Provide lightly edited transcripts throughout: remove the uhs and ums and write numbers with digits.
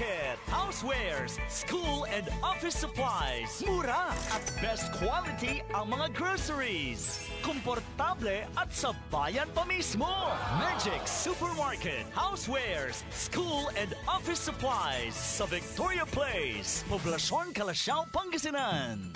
Supermarket. Housewares, school and office supplies. Mura at best quality ang mga groceries. Komportable at sa bayan pa mismo. Magic Supermarket. Housewares, school and office supplies sa Victoria Place, Poblacion, Calasiao, Pangasinan.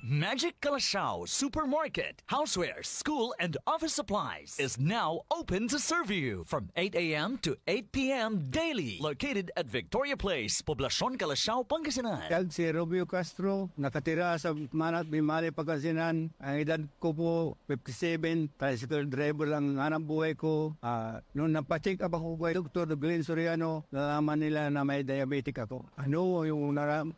Magic Calasiao Supermarket, Housewares, School and Office Supplies is now open to serve you from 8 a.m. to 8 p.m. daily. Located at Victoria Place, Poblacion, Calasiao, Pangasinan. Si Romeo Castro, nakatira sa Manat, Bimali, Pangasinan. Ang edad ko po, 57, tricycle driver lang ang buhay ko. Noong napacheck up ako kay Dr. Glenn Soriano, nalaman nila na may diabetic ako.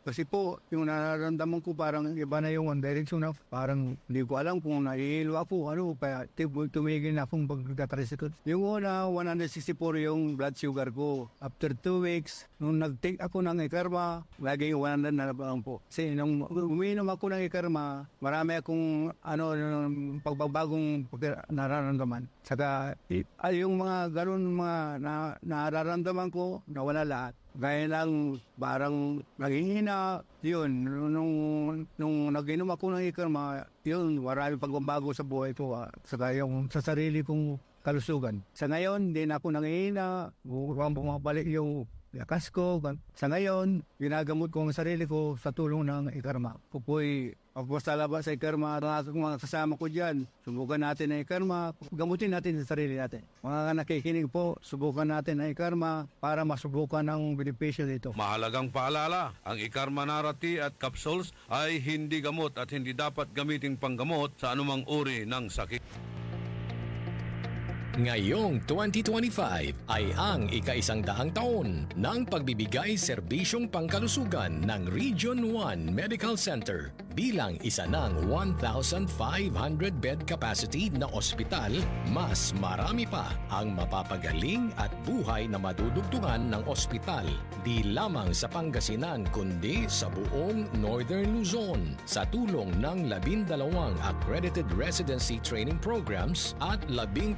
Kasi po, yung nararamdaman ko parang iba na yung direction na parang hindi ko alam kung nahihilo ako, kaya tumigil na akong pagkatricycle. Yung una, 164 yung blood sugar ko. After 2 weeks, nung nag-take ako ng Ikarma, lagi yung 100 na lang po. Kasi nung uminom ako ng Ikarma, marami akong pagbabagong nararamdaman. Saka yung mga ganun nararamdaman ko, nawala lahat. Gaya lang, parang naghihina, yun, nung nag-inom ako ng Ikarma, yun, marami pagbabago sa buhay ko, saka yung sa sarili kong kalusugan. Sa ngayon, hindi na ako nanghihina, bumabalik yung lakas ko. Sa ngayon, ginagamot ko ang sarili ko sa tulong ng Ikarma. Pupoy, ako sa labas sa Ikarma, mga kasama ko dyan, subukan natin ang Ikarma, gamutin natin sa sarili natin. Mga nakikinig po, subukan natin ang Ikarma para masubukan ang benepisyo dito. Mahalagang paalala, ang Ikarma Narati at capsules ay hindi gamot at hindi dapat gamiting panggamot sa anumang uri ng sakit. Ngayong 2025 ay ang ika-100 taon ng pagbibigay serbisyong pangkalusugan ng Region 1 Medical Center. Bilang isa ng 1,500 bed capacity na ospital, mas marami pa ang mapapagaling at buhay na madudugtungan ng ospital. Di lamang sa Pangasinan kundi sa buong Northern Luzon sa tulong ng 12 accredited residency training programs at 13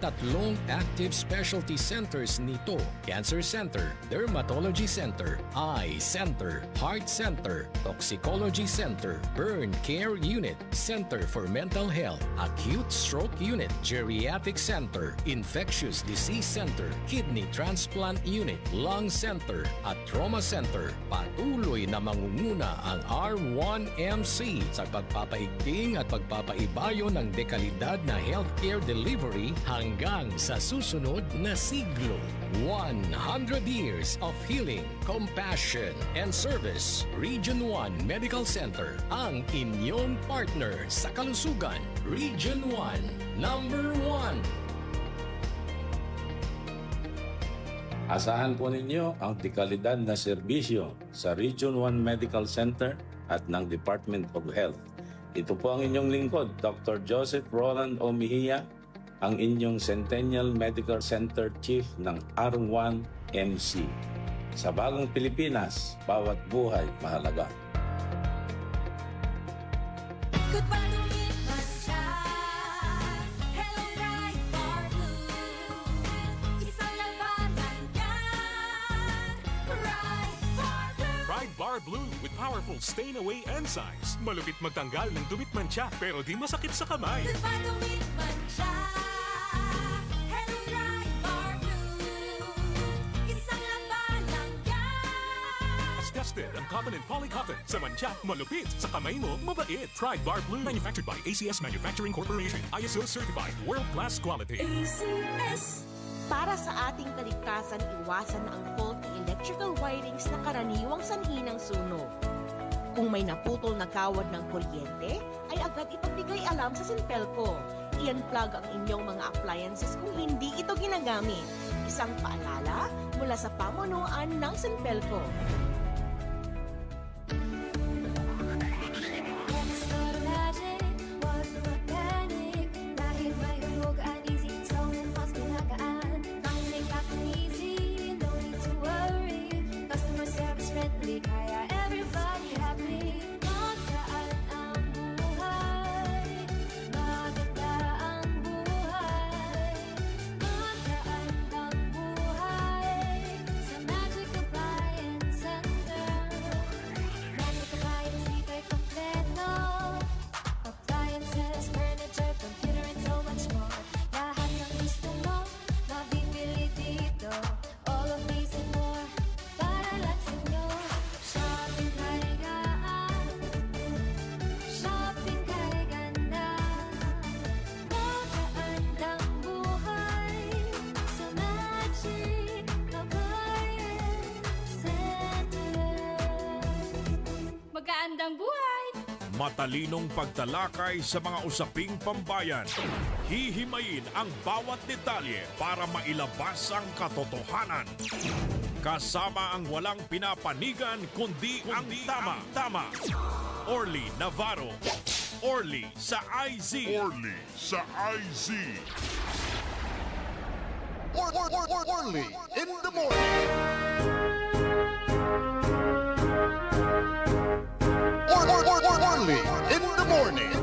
active specialty centers nito: Cancer Center, Dermatology Center, Eye Center, Heart Center, Toxicology Center, Burn Care Unit, Center for Mental Health, Acute Stroke Unit, Geriatric Center, Infectious Disease Center, Kidney Transplant Unit, Lung Center, at Trauma Center. Patuloy na mangunguna ang R1MC sa pagpapaigting at pagpapaibayo ng dekalidad na healthcare delivery hanggang sa susunod na siglo. 100 years of healing, compassion, and service. Region 1 Medical Center, ang inyong partner sa kalusugan. Region 1, number 1. Asahan po ninyo ang dekalidad na serbisyo sa Region 1 Medical Center at ng Department of Health. Ito po ang inyong lingkod, Dr. Joseph Roland O. Mejia, ang inyong Centennial Medical Center Chief ng R1MC. Sa bagong Pilipinas, bawat buhay mahalaga. Bar Blue with powerful stain-away enzymes. Malupit magtanggal ng dumit mancha pero di masakit sa kamay. Dumit mancha. Hello Right Bar Blue. Isang laban lang yan. As tested ang cotton and polycotton. Sa mancha, malupit. Sa kamay mo, mabait. Pride Bar Blue. Manufactured by ACS Manufacturing Corporation. ISO certified. World-class quality. ACS. Para sa ating kaligtasan, iwasan ang faulty electrical wirings na karaniwang sanhi ng sunog. Kung may naputol na kawad ng kuryente, ay agad ipagbigay alam sa Sinpelco. I-unplug ang inyong mga appliances kung hindi ito ginagamit. Isang paalala mula sa pamunuan ng Sinpelco. Matalinong pagtalakay sa mga usaping pambayan. Hihimayin ang bawat detalye para mailabas ang katotohanan. Kasama ang walang pinapanigan kundi ang tama. Orly Navarro. Orly sa IZ. Orly sa IZ. Orly in the morning. Orly in the morning.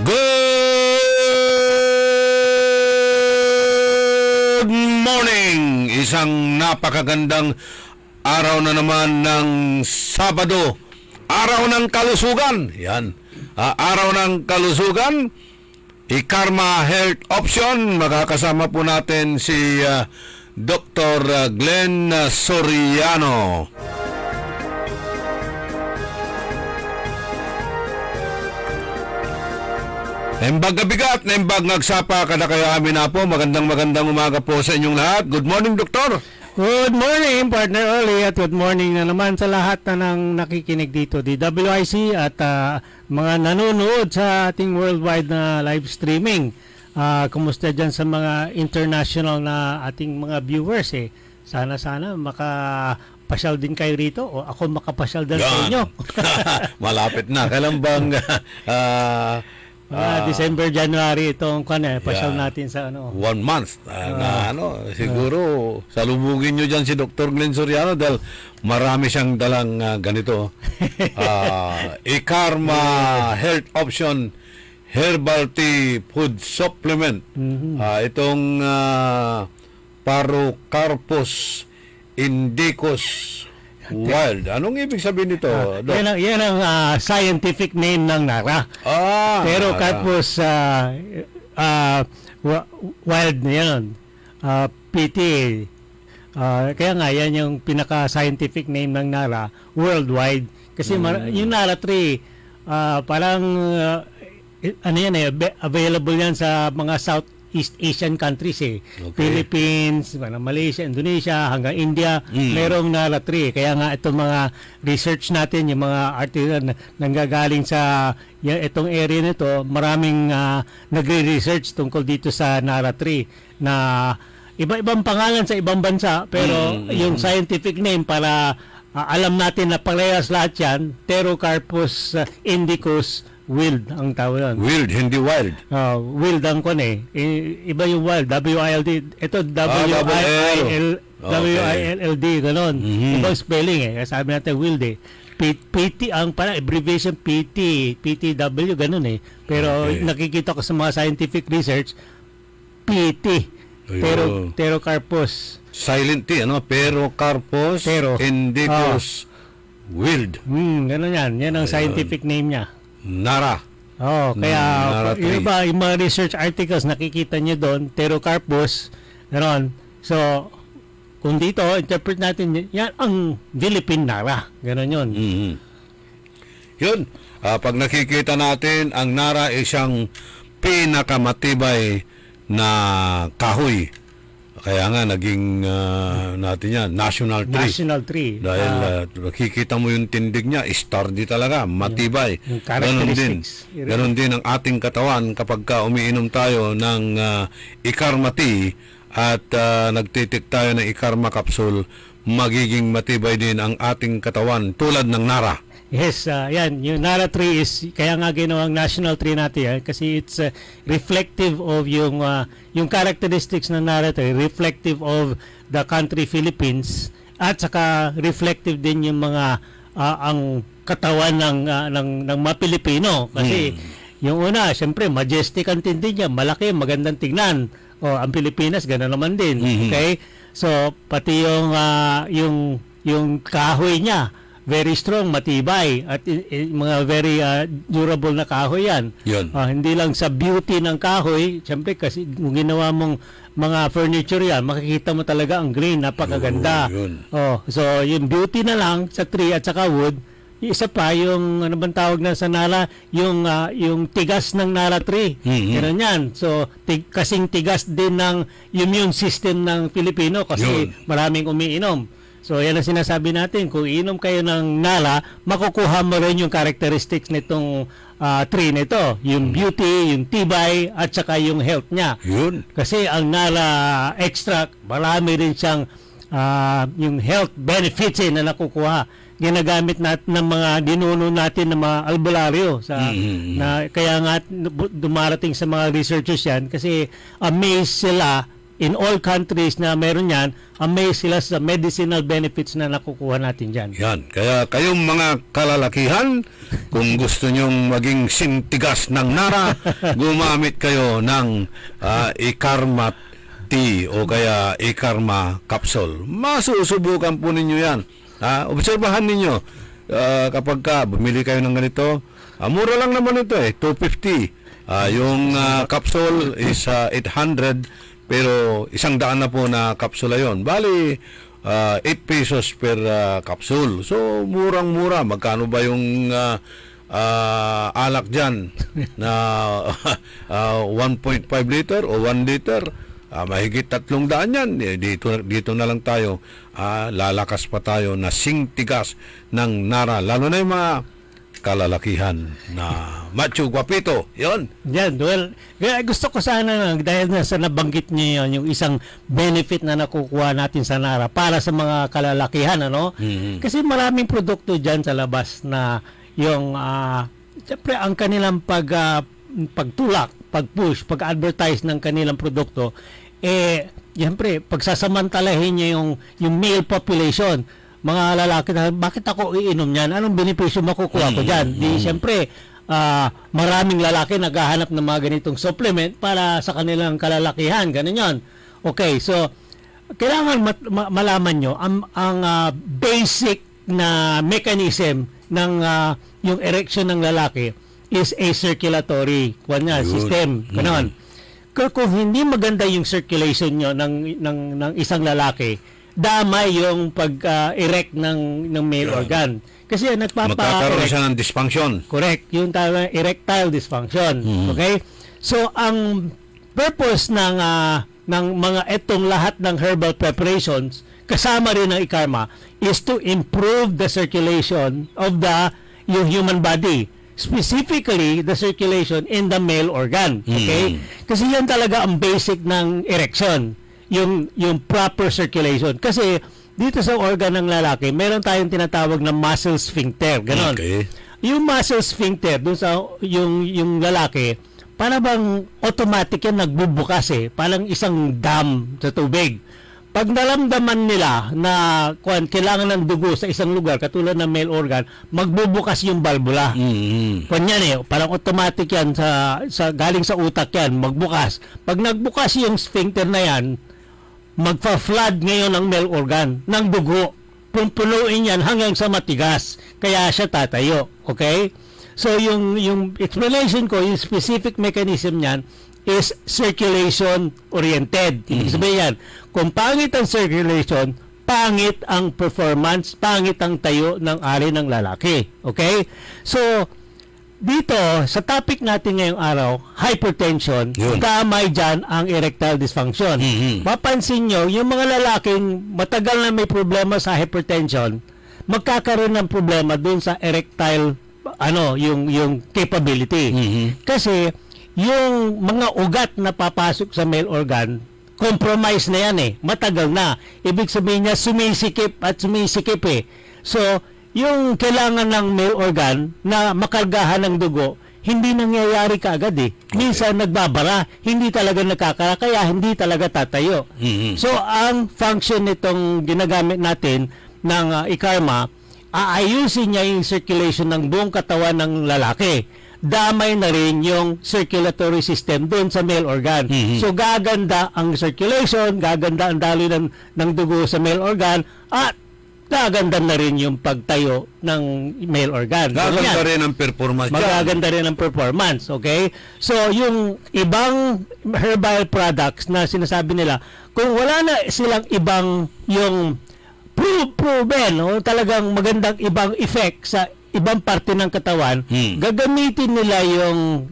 Good morning! Isang napakagandang araw na naman ng Sabado. Araw ng kalusugan. Yan. Araw ng kalusugan. IKARMA Health Option. Makakasama po natin si Dr. Glenn Soriano. Naimbag gabigat, naimbag nagsapa, kada kayo amin na po. Magandang umaga po sa inyong lahat. Good morning, Doktor. Good morning, Partner Oli, at good morning na naman sa lahat na nang nakikinig dito, DWIC, at mga nanonood sa ating worldwide na live streaming. Kumusta dyan sa mga international na ating mga viewers eh? Sana makapasyal din kayo rito o ako makapasyal din sa inyo. Malapit na. Kailan bang December, January itong pasyal natin sa 1 month siguro salubugin nyo dyan si Dr. Glenn Soriano dahil marami siyang dalang ganito. IKARMA Health Option Herbal Tea Food Supplement. Itong Parocarpus indicus wild. Anong ibig sabihin nito? Yan ang scientific name ng NARA. Parocarpus wild na yan. PT. Kaya nga, yan yung pinaka-scientific name ng NARA worldwide. Kasi yung NARA 3, parang available yan sa mga Southeast Asian countries eh. Okay. Philippines, Malaysia, Indonesia, hanggang India, merong NARA 3. Kaya nga itong mga research natin, yung mga article na nanggagaling sa itong area nito, maraming nagre-research tungkol dito sa NARA 3 na iba-ibang pangalan sa ibang bansa, pero yung scientific name para alam natin na parehas lahat yan, Parocarpus indicus wild ang tawag yan. Wild, hindi wild. Wild ang iba yung wild, W-I-L-D. Ito, W-I-L-L-D, ganon. Ibang spelling eh. Sabi natin wild eh. PT, ang parang abbreviation PT, PTW, ganon eh. Pero nakikita ko sa mga scientific research, PT. Parocarpus. Silent T, Parocarpus indicus wild. Ganon yan. Yan ang scientific name niya. NARA. Kaya yung mga research articles nakikita niyo doon, Parocarpus, gano'n. So, kung dito, interpret natin, yan ang Philippine NARA. Gano'n yun. Yun. Pag nakikita natin, ang NARA ay siyang pinakamatibay na kahoy. Kaya nga, naging natin yan, National Tree. National Tree. Dahil nakikita mo yung tindig niya, sturdy talaga, matibay. Ganon din ang ating katawan kapag umiinom tayo ng IKARMA tea at nagtitik tayo ng IKARMA capsule, magiging matibay din ang ating katawan tulad ng NARA. Yes, yan. Yung NARA tree is, kaya nga ginawang national tree natin kasi it's reflective of yung characteristics ng NARA tree, reflective of the country Philippines, at saka reflective din yung mga ang katawan ng mga Pilipino. Kasi yung una, syempre, majestic ang tindi niya, malaki, magandang tingnan. Ang Pilipinas, gano'n naman din. Okay? So, pati yung kahoy niya, very strong, matibay, at mga very durable na kahoy yan. Yun. Hindi lang sa beauty ng kahoy, siyempre kasi kung ginawa mong mga furniture yan, makikita mo talaga ang grain, napakaganda. So yung beauty na lang sa tree at saka wood. Isa pa, yung ano bang tawag na sa nala, yung tigas ng nala tree. Ganun yan. So, kasing tigas din ng immune system ng Pilipino kasi maraming umiinom. So, yan ang sinasabi natin. Kung iinom kayo ng nala, makukuha mo rin yung characteristics nitong tree nito. Yung beauty, yung tibay, at saka yung health niya. Yun. Kasi ang nala extract, marami rin siyang yung health benefits na nakukuha. Ginagamit natin ng mga dinuno natin ng mga albularyo na kaya nga dumarating sa mga researchers yan kasi amazed sila in all countries na meron yan, amazed sila sa medicinal benefits na nakukuha natin dyan. Yan. Kaya kayong mga kalalakihan, kung gusto nyong maging sintigas ng nara, gumamit kayo ng Ikarma tea o kaya Ikarma capsule. Masusubukan po ninyo yan. Obserbahan ninyo kapag bumili kayo ng ganito, mura lang naman ito $250. Yung capsule is 800 pero 100 na po na kapsula yon. Bali 8 pesos per capsule. So murang-mura. Magkano ba yung alak dyan na 1.5 liter o 1 liter? Mahigit 300 yan. Dito na lang tayo. Lalakas pa tayo na singtigas ng nara. Lalo na yung mga kalalakihan na macho guapito. Yon. Yan. Well, gusto ko sana dahil sa nabanggit niyo yan, yung isang benefit na nakukuha natin sa nara para sa mga kalalakihan. Kasi maraming produkto dyan sa labas na yung siyempre ang kanilang pagtulak, pag-push, pag-advertise ng kanilang produkto, siyempre, pagsasamantalahin niya yung male population, mga lalaki na, bakit ako iinom yan? Anong benepisyo makukuha ko dyan? Di, siyempre, maraming lalaki naghahanap ng mga ganitong supplement para sa kanilang kalalakihan. Ganun yan. Okay, so, kailangan malaman nyo, ang basic na mechanism ng yung erection ng lalaki is a circulatory system. Ganon. Kung hindi maganda yung circulation nyo ng isang lalaki, damay yung pag-erect ng male organ. Kasi magkakaroon siya ng dysfunction. Correct. Yung tawag erectile dysfunction. Okay? So, ang purpose ng mga etong lahat ng herbal preparations, kasama rin ng Ikarma, is to improve the circulation of yung human body. Specifically, the circulation in the male organ. Okay? Kasi yan talaga ang basic ng erection. Yung proper circulation. Kasi dito sa organ ng lalaki, meron tayong tinatawag na muscle sphincter. Ganon. Okay. Yung muscle sphincter, dun sa yung lalaki, para bang automatic yan nagbubukas parang isang dam sa tubig. Pag nalamdaman nila na kailangan ng dugo sa isang lugar, katulad ng male organ, magbubukas yung valvula. Yan parang automatic yan, galing sa utak yan, magbukas. Pag nagbukas yung sphincter na yan, magpa-flood ngayon ng male organ ng dugo. Pumpunuin yan hanggang sa matigas. Kaya siya tatayo. Okay? So, yung explanation ko, yung specific mechanism niyan, is circulation-oriented. Ibig sabihin yan, kung pangit ang circulation, pangit ang performance, pangit ang tayo ng ari ng lalaki. Okay? So, dito, sa topic natin ngayong araw, hypertension, damay dyan ang erectile dysfunction. Mapansin nyo, yung mga lalaking matagal na may problema sa hypertension, magkakaroon ng problema dun sa erectile, yung capability. Kasi, yung mga ugat na papasok sa male organ, compromise na yan matagal na. Ibig sabihin niya, sumisikip. So, yung kailangan ng male organ na makargahan ng dugo, hindi nangyayari kaagad Minsan nagbabara, hindi talaga nakakara, kaya hindi talaga tatayo. So, ang function nitong ginagamit natin ng Ikarma, aayusin niya yung circulation ng buong katawan ng lalaki. Damay na rin yung circulatory system doon sa male organ. So, gaganda ang circulation, gaganda ang daloy ng dugo sa male organ, at gaganda na rin yung pagtayo ng male organ. Gaganda rin ang performance. Magaganda rin ang performance, okay? So, yung ibang herbal products na sinasabi nila, kung wala na silang ibang yung proven, o talagang magandang ibang effect sa ibang parte ng katawan, gagamitin nila yung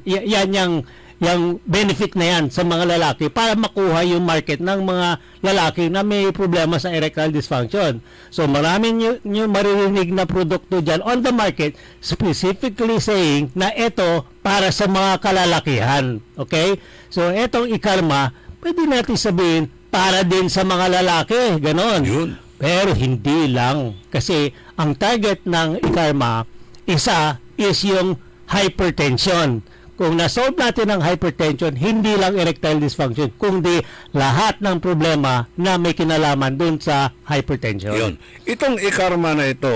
benefit na yan sa mga lalaki para makuha yung market ng mga lalaki na may problema sa erectile dysfunction. So maraming yung maririnig na produkto dyan on the market specifically saying na ito para sa mga kalalakihan. Okay? So etong ikarma, pwede natin sabihin para din sa mga lalaki. Ganon. Yun. Pero hindi lang. Kasi ang target ng ikarma, isa is yung hypertension. Kung na-solve natin ang hypertension, hindi lang erectile dysfunction, kundi lahat ng problema na may kinalaman dun sa hypertension. Yun. Itong ikarma na ito,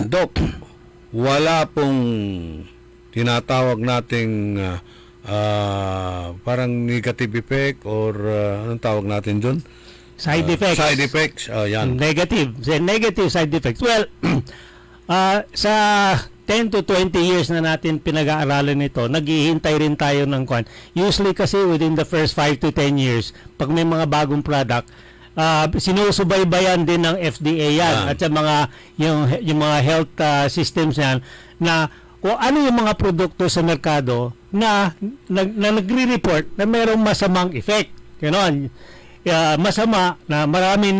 Doc, wala pong tinatawag nating parang negative effect or anong tawag natin dun? Side effects. Side effects, yan. Negative side effects. Well, sa 10 to 20 years na natin pinag-aaralan ito, naghihintay rin tayo ng kwan. Usually kasi within the first 5 to 10 years, pag may mga bagong product, sinusubaybayan din ng FDA yan at sa mga yung mga health systems yan na kung ano yung mga produkto sa merkado na nagre-report na mayroong masamang effect. Ganon. Masama na maraming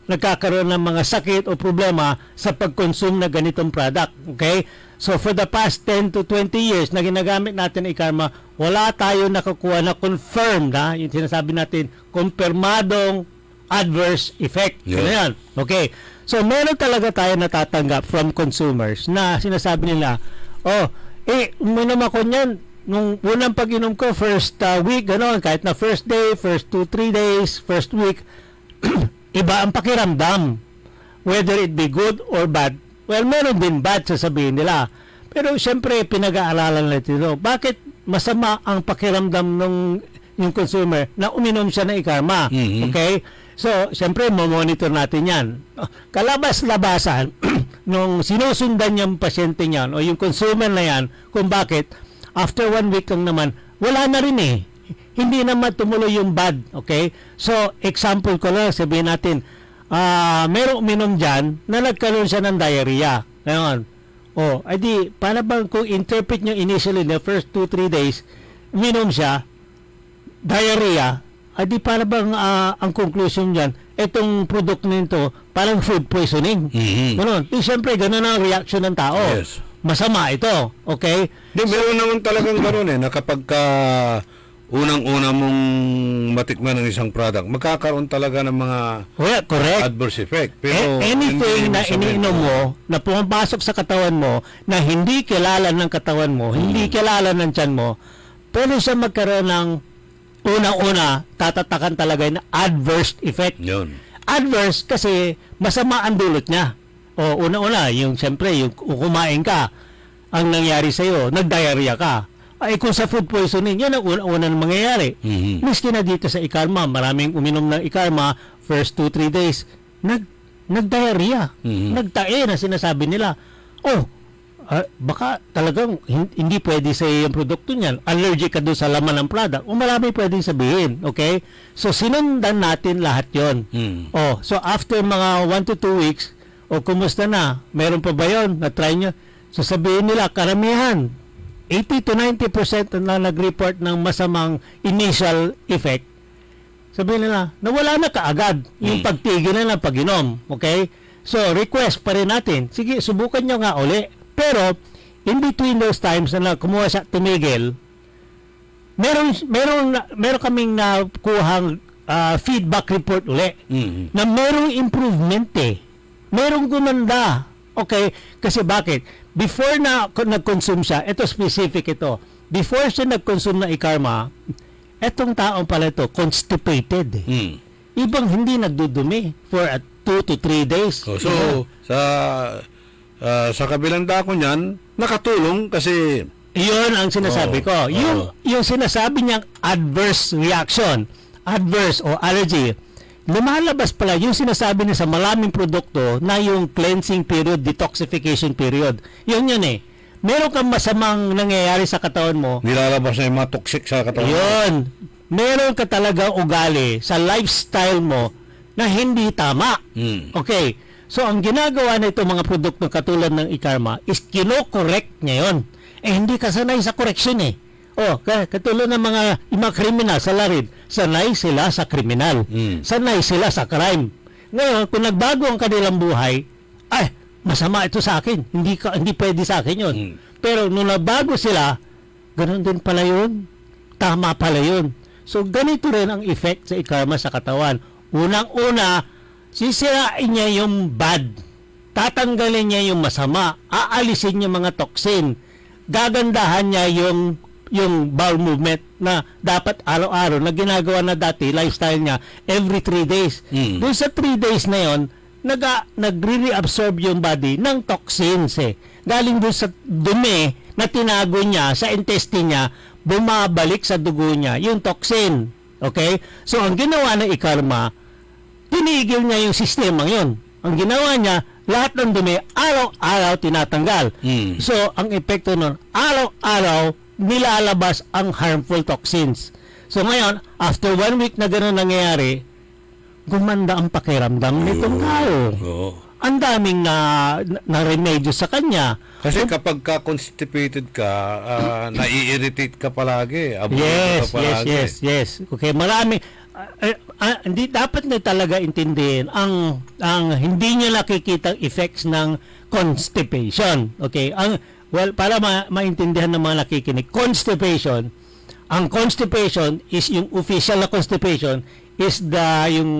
nagkakaroon ng mga sakit o problema sa pag-consume na ganitong product. Okay? So, for the past 10 to 20 years na ginagamit natin ikarma, wala tayo nakakuha na confirmed, yung sinasabi natin, kumpirmadong adverse effect. Yeah. Yan. Okay. So, meron talaga tayo natatanggap from consumers na sinasabi nila, uminom ako niyan, nung unang pag-inom ko, first week, gano'n, kahit na first day, first 2-3 days, first week, iba ang pakiramdam. Whether it be good or bad. Well, meron din bad sasabihin nila. Pero siyempre, pinag-aaralan natin ito. Bakit masama ang pakiramdam ng yung consumer na uminom siya ng ikarma? Okay? So, siyempre, mamonitor natin yan. Kalabas-labasan, nung sinusundan yung pasyente niyan o yung consumer na yan, kung bakit, after 1 week lang naman, wala na rin eh. Hindi naman tumuloy yung bad, okay? So, example ko lang, sabihin natin, merong uminom dyan na nagkaroon siya ng diarrhea. Ngayon, edi, paano bang kung interpret nyo initially the first 2-3 days, uminom siya, diarrhea, edi paano bang ang conclusion dyan, itong product nito, parang food poisoning. Ganun. Siyempre, ganun ang reaction ng tao. Yes. Masama ito, okay? Meron naman talagang gano'n na kapag unang-una mong matikman ng isang product, magkakaroon talaga ng mga adverse effect. Pero anything na iniinom mo, na pumapasok sa katawan mo, na hindi kilala ng katawan mo, hindi kilala ng tiyan mo, pwede siya magkaroon ng unang-una, tatatakan talaga ng adverse effect. Yun. Adverse kasi masama ang dulot niya. O una-una, siyempre, yung kumain ka, ang nangyari sa'yo, nag-diarrhea ka. Ay kung sa food poisoning, yan ang una-una na mangyayari. Miski na dito sa ikarma, maraming uminom ng ikarma, first 2-3 days, nag-diarrhea. Nagtae na sinasabi nila. Baka talagang hindi pwede sa yung produkto niyan. Allergic ka doon sa laman ng product. O marami pwedeng sabihin. Okay? So, sinundan natin lahat yon. So, after mga 1 to 2 weeks, kumusta na? Meron pa ba yun? Na-try nyo? So, sabihin nila, karamihan, 80 to 90% na nag-report ng masamang initial effect, sabihin nila, nawala na kaagad yung pagtigil na ng pag-inom. Okay? So, request pa rin natin. Sige, subukan nyo nga uli. Pero, in between those times na kumuha siya, tumigil, meron kaming nakuhang feedback report uli na merong improvement merong gumanda. Okay? Kasi bakit? Before na nag-consume siya, ito specific ito. Before siya nag-consume na ikarma, etong taong pala ito, constipated. Ibang hindi nagdudumi for 2 to 3 days. So, sa kabilang dako niyan, nakatulong kasi iyon ang sinasabi ko. Yung sinasabi niyang adverse reaction, adverse o allergy, lumalabas pala yung sinasabi niya sa maraming produkto na yung cleansing period, detoxification period. Yun eh. Meron kang masamang nangyayari sa katawan mo. Nilalabas na yung mga toxic sa katawan. Yun. Meron ka talaga ugali sa lifestyle mo na hindi tama. Okay. So, ang ginagawa na itong mga produkto katulad ng iKarma is kino-correct niya yun. Hindi ka sanay sa correction eh. Katulad ng mga kriminal sa larid, sanay sila sa kriminal. Sanay sila sa crime. Ngayon, kung nagbago ang kanilang buhay, masama ito sa akin. Hindi pwede sa akin yun. Pero nung nagbago sila, ganun din pala yun. Tama pala yun. So, ganito rin ang effect sa iKarma sa katawan. Unang-una, sisirain niya yung bad. Tatanggalin niya yung masama. Aalisin niya mga toxin. Gagandahan niya yung bowel movement na dapat araw-araw na ginagawa na dati, lifestyle niya, every 3 days. Doon sa 3 days na yon, nagre-reabsorb yung body ng toxins Galing doon sa dumi na tinago niya sa intestine niya, bumabalik sa dugo niya yung toxin. Okay? So, ang ginawa ng iKarma, tinigil niya yung sistema yon. Ang ginawa niya, lahat ng dumi, araw-araw tinatanggal. So, ang epekto nun, araw-araw nilalabas ang harmful toxins. So ngayon, after 1 week na gano'n nangyayari, gumanda ang pakiramdam nitong tao. Ang daming na remedyo sa kanya. Kasi kapag constipated ka, nai-irritate ka palagi. Yes. Okay, marami. Hindi dapat na talaga intindihin ang hindi niya nakikitang effects ng constipation. Okay? Para maintindihan ng mga nakikinig, ang constipation is yung official na constipation is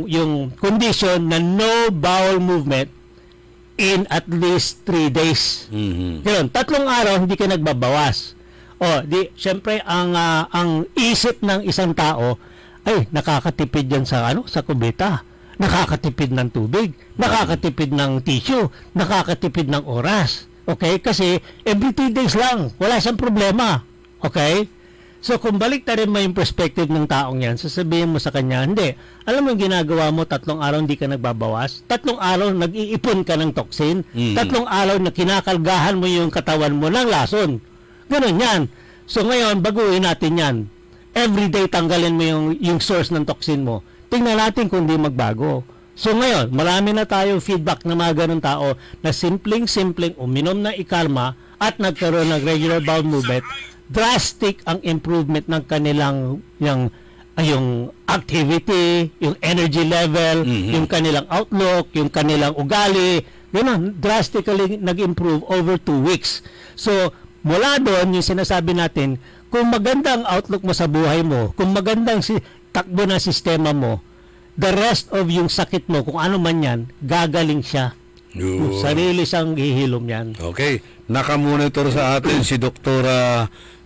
yung condition na no bowel movement in at least 3 days. Ganun, 3 araw hindi ka nagbabawas. Syempre ang isip ng isang tao ay nakakatipid yan sa kubeta. Nakakatipid ng tubig, nakakatipid ng tissue, nakakatipid ng oras. Okay? Kasi every 3 days lang, wala siyang problema. Okay? So kung balik na rin mo yung perspective ng taong yan, sasabihin mo sa kanya, hindi. Alam mo yung ginagawa mo, 3 araw hindi ka nagbabawas, 3 araw nag-iipon ka ng toxin, 3 araw na kinakalgahan mo yung katawan mo ng lason. Ganun yan. So ngayon, baguhin natin yan. Every day tanggalin mo yung source ng toxin mo. Tingnan natin kung di magbago. So ngayon, marami na tayong feedback ng mga ganun tao na simpleng uminom ng iKarma at nagkaroon ng regular bowel movement. Drastic ang improvement ng kanilang yung activity, yung energy level, yung kanilang outlook, yung kanilang ugali. Ganun, drastically nag-improve over 2 weeks. So, mula doon, yung sinasabi natin, kung maganda ang outlook mo sa buhay mo, kung magandang takbo ng sistema mo, the rest of yung sakit mo, kung ano man yan, gagaling siya. Sarili siyang hihilom yan. Okay. Nakamonitor sa atin si Dr.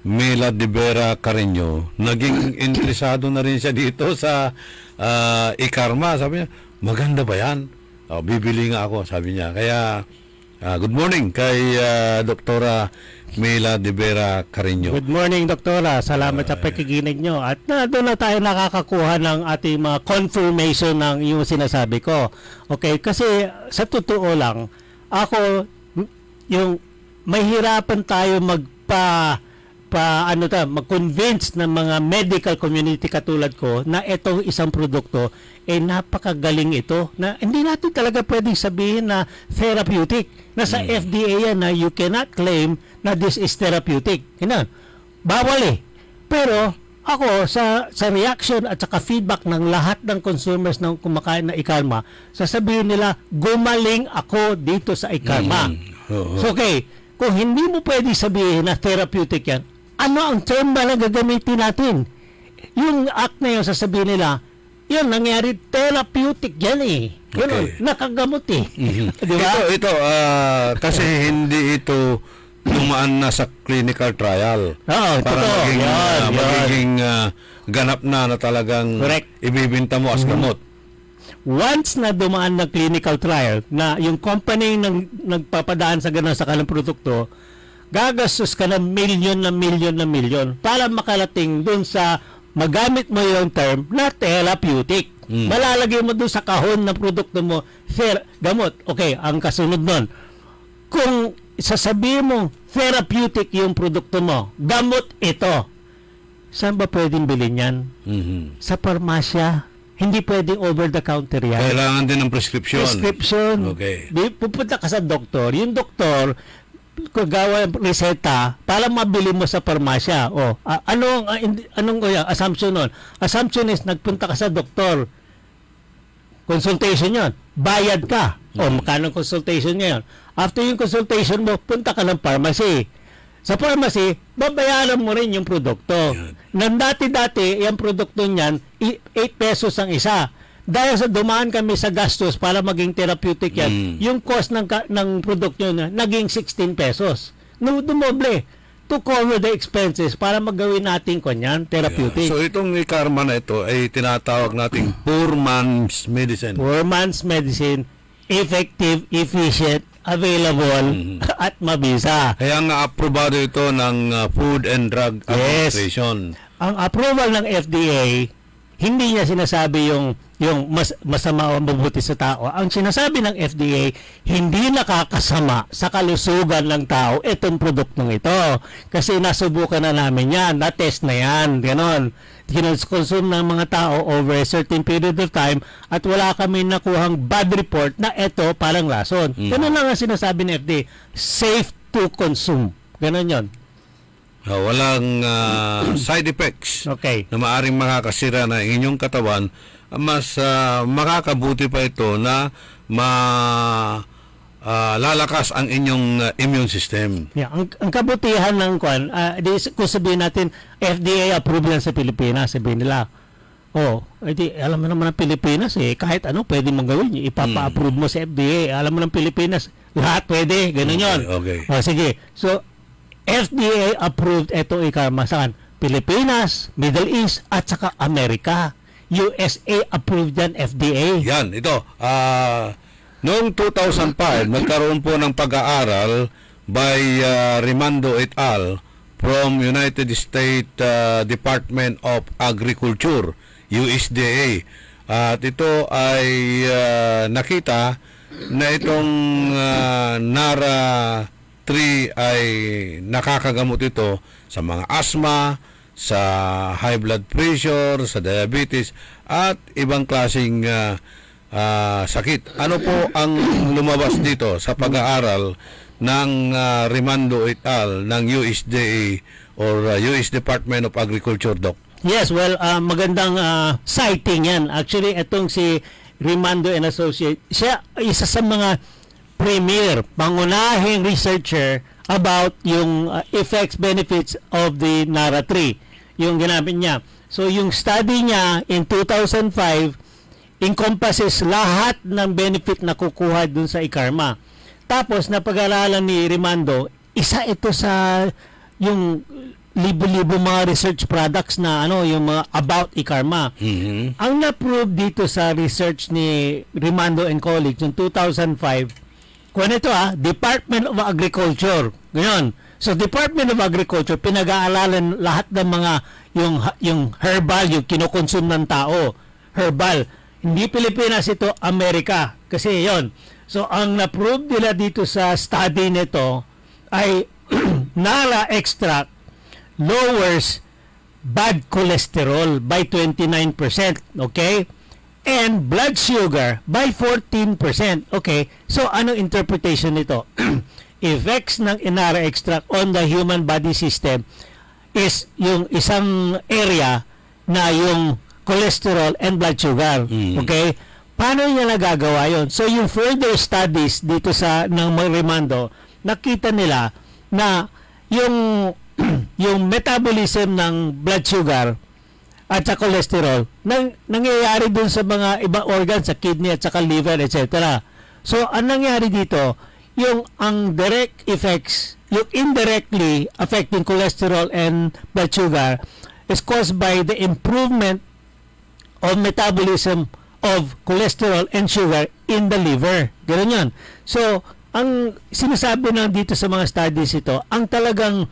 Mela de Vera Carreño. Naging interesado na rin siya dito sa iKarma. Sabi niya, maganda ba yan? Bibili nga ako, sabi niya. Kaya, good morning kay Dr. Mela de Vera Carreño. Good morning, Doktora. Salamat sa pakikinig nyo. At doon na tayo nakakakuha ng ating mga confirmation ng yung sinasabi ko. Okay, kasi sa totoo lang, ako, yung mahirapan tayo mag-convince ng mga medical community katulad ko na itong isang produkto napakagaling ito na hindi natin talaga pwedeng sabihin na therapeutic. Nasa FDA yan na you cannot claim na this is therapeutic. Bawal Pero ako sa reaction at saka feedback ng lahat ng consumers ng kumakain na iKarma, sasabihin nila gumaling ako dito sa iKarma. So okay, kung hindi mo pwedeng sabihin na therapeutic yan, ano ang term ba na gagamitin natin? Yung act na yun, sasabihin nila, yun, nangyari therapeutic yan Yun, nakagamot Diba? Ito, kasi hindi ito dumaan na sa clinical trial. Para magiging ganap na talagang ibibinta mo as gamot. Once na dumaan ng clinical trial, na yung company nagpapadaan sa ganun sa kanilang produkto, gagastos ka ng milyon para makalating dun sa magamit mo yung term na therapeutic. Malalagay mo doon sa kahon na produkto mo, gamot. Okay, ang kasunod nun, kung sasabihin mo therapeutic yung produkto mo, gamot ito, saan ba pwedeng bilhin yan? Sa parmasya. Hindi pwedeng over-the-counter yan. Kailangan din ng prescription. Okay. Pupunta ka sa doktor. Yung doktor, gagawa ng reseta para mabili mo sa parmasya. Anong assumption nun? Assumption is, nagpunta ka sa doktor. Consultation yon. Bayad ka. Magkano consultation ngayon? After yung consultation mo, punta ka ng pharmacy. Sa pharmacy, babayaran mo rin yung produkto. Nang dati-dati, yung produkto niyan, 8 pesos ang isa. Dahil sa dumaan kami sa gastos para maging therapeutic yan, yung cost ng produkto niya, naging 16 pesos. Dumoble to cover the expenses para magawin natin kanyan, therapeutic. So itong Ikarma na ito ay tinatawag nating poor man's medicine. Poor man's medicine, effective, efficient, available at mabisa. Kaya nga aprobado ito ng Food and Drug Administration. Ang approval ng FDA, hindi niya sinasabi yung masama o mabuti sa tao. Ang sinasabi ng FDA, hindi nakakasama sa kalusugan ng tao itong produktong ito. Kasi nasubukan na namin yan, na-test na yan, ganon. Kinonsume ng mga tao over a certain period of time at wala kami nakuhang bad report na ito parang lason. Ganon lang ang sinasabi ng FDA, safe to consume. Ganon yon. Walang side effects na maaring makakasira na inyong katawan. Mas makakabuti pa ito na lalakas ang inyong immune system. Ang kabutihan ng kung sabihin natin FDA approved yan sa Pilipinas, sabihin nila, alam mo naman ng Pilipinas kahit ano pwede mong gawin, ipapa-approve mo sa FDA. Alam mo ng Pilipinas, lahat pwede, ganun yun. Sige, so FDA approved ito Ikarma saan? Pilipinas, Middle East at saka Amerika. USA approved yan, FDA. Yan, ito. Noong 2005, nagkaroon po ng pag-aaral by Rimando et al. From United States Department of Agriculture, USDA. At ito ay nakita na itong Nara 3 ay nakakagamot ito sa mga asthma, sa high blood pressure, sa diabetes at ibang klaseng sakit. Ano po ang lumabas dito sa pag-aaral ng Rimando et al. Ng USDA or US Department of Agriculture, Doc? Yes, well, magandang citing yan. Actually, itong si Rimando and Associates, siya isa sa mga premier, pangunahing researcher about yung effects, benefits of the Nara 3. Yung ginamit niya. So, yung study niya in 2005 encompasses lahat ng benefit na kukuha dun sa Ikarma. Tapos, napag-aralan ni Rimando, isa ito sa yung libo-libo mga research products na yung mga about Ikarma. Ang na-prove dito sa research ni Rimando and colleagues in 2005, kung ito Department of Agriculture. Ganyan. So, Department of Agriculture, pinag-aalalan lahat ng mga yung herbal, yung kinukonsum ng tao. Herbal. Hindi Pilipinas ito, Amerika. Kasi yon. So, ang na-prove nila dito sa study nito ay Nara extract lowers bad cholesterol by 29%. Okay? And blood sugar by 14%. Okay, so anong interpretation nito? Effects ng Inara extract on the human body system is yung isang area na yung cholesterol and blood sugar. Okay? Paano niya nagagawa yon? So yung further studies dito sa ng Rimando, nakita nila na yung yung metabolism ng blood sugar at sa cholesterol nangyayari dun sa mga ibang organs, sa kidney at saka liver, etc. So, ang nangyari dito, yung ang direct effects, yung indirectly affecting cholesterol and blood sugar is caused by the improvement of metabolism of cholesterol and sugar in the liver. Ganun yun. So, ang sinasabi na dito sa mga studies ito, ang talagang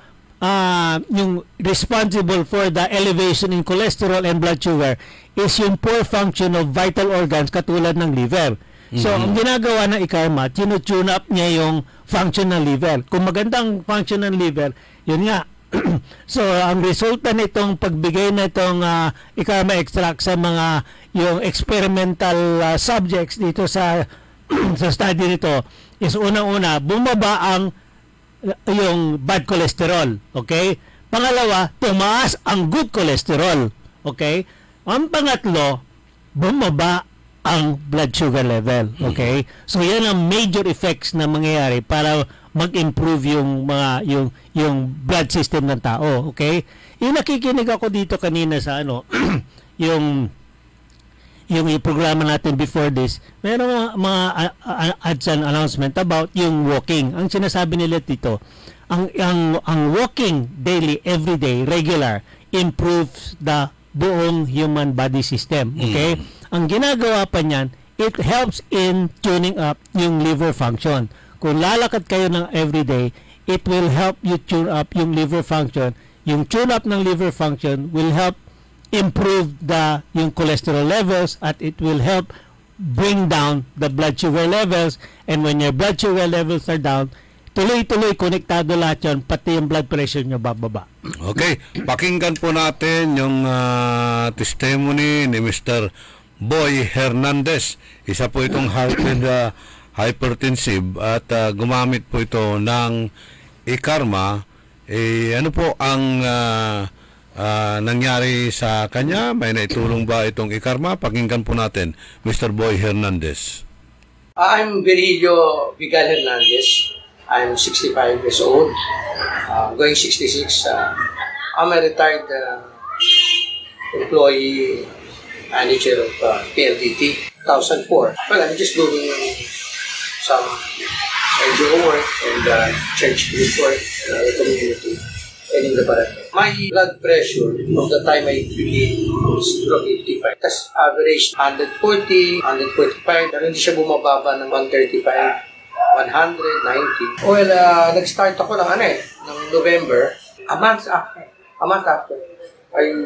yung responsible for the elevation in cholesterol and blood sugar is yung poor function of vital organs katulad ng liver. So, ang ginagawa ng ikarma, tune up niya yung function ng liver. Kung magandang function ng liver, yun nga. So, ang resulta nitong pagbigay na itong ikarma extract sa mga yung experimental subjects dito sa sa study nito is unang-una, bumaba ang yung bad cholesterol. Okay? Pangalawa, tumaas ang good cholesterol. Okay? Ang pangatlo, bumaba ang blood sugar level. Okay? So yan ang major effects na mangyayari para mag-improve yung mga yung blood system ng tao. Okay? Yung nakikinig ako dito kanina sa yung programa natin before this, meron mga ads and announcement about yung walking. Ang sinasabi nila dito, ang walking daily, everyday, regular, improves the buong human body system. Okay? Ang ginagawa pa niyan, it helps in tuning up yung liver function. Kung lalakad kayo ng everyday, it will help you tune up yung liver function. Yung tune up ng liver function will help improve yung cholesterol levels, at it will help bring down the blood sugar levels. And when your blood sugar levels are down, tuloy-tuloy konektado lahat yun, pati yung blood pressure nyo bababa. Okay, pakinggan po natin yung testimony ni Mr. Boy Hernandez. Isa po itong hypertensive at gumamit po ito ng ikarma. Ano po ang nangyari sa kanya? May naitulong ba itong ikarma? Pakinggan po natin, Mr. Boy Hernandez. I'm Virgilio Vigal Hernandez. I'm 65 years old, going 66. I'm a retired employee manager of PLDT, 2004. Well, I'm just doing some NGO work and church group work in the community and in the barangay. My blood pressure from the time I began is 55. That's average 140, 145. Pero hindi siya bumababa ng 135, 190. Well, nag-start ako ng ng November. A month after, I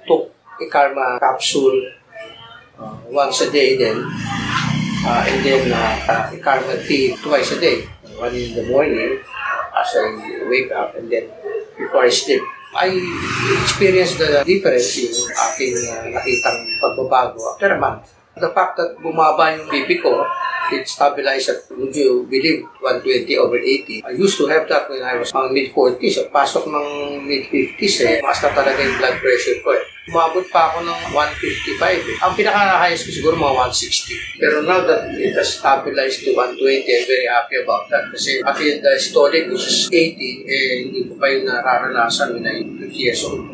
took a Karma capsule once a day then, and then a Karma tea twice a day. One in the morning as I wake up, and then before I sleep. I experienced the difference yung aking nakitang pagbabago after a month. The fact that bumaba yung BP ko, it stabilized at, would you believe, 120/80. I used to have that when I was mid-40s. Pasok ng mid-50s mas na talaga yung blood pressure ko Umabot pa ako ng 155 Ang pinaka-highest ko siguro mga 160. Pero now that it has stabilized to 120, I'm very happy about that. Kasi akin the historic, which is 80, hindi ko pa yung nararanasan when I'm 50 years old.